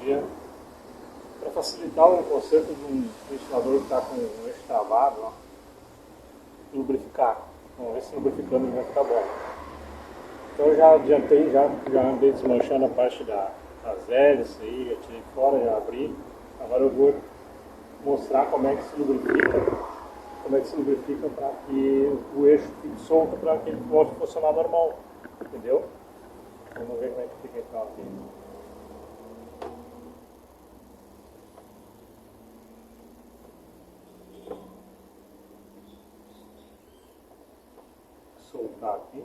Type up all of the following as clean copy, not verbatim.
dia para facilitar o conserto de um ventilador que está com o eixo travado, ó, lubrificar. Vamos ver se lubrificando vai ficar bom. Então eu já adiantei, já andei desmanchando a parte das hélices aí, já tirei fora, já abri. Agora eu vou mostrar como é que se lubrifica, para que o eixo fique solto, para que ele volte a funcionar normal, entendeu? Vamos ver como é que fica então aqui. Soltar aqui.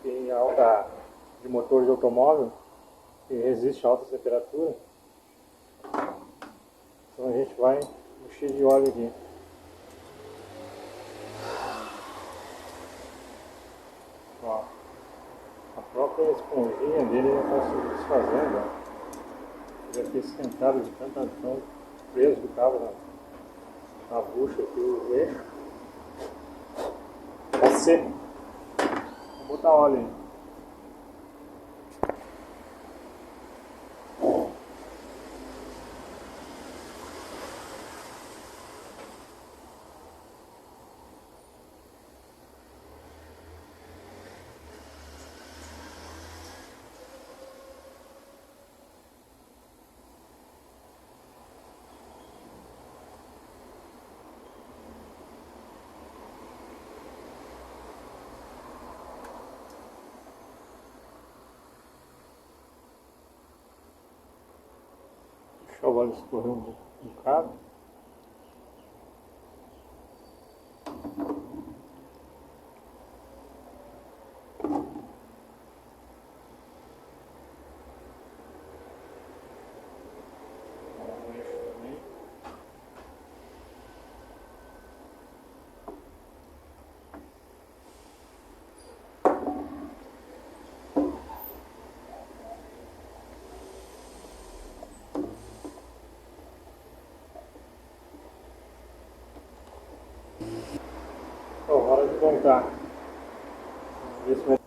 Tem alta de motor de automóvel que resiste a altas temperaturas. Então a gente vai encher de óleo aqui. Ó, a própria esponjinha dele já está se desfazendo. Ó. Já fiquei esquentado de tão preso que estava na bucha aqui, o eixo. Tá seco. Vou botar óleo aí. Deixar o óleo escorrer um bocado. Então, hora de montar. Vamos ver se vai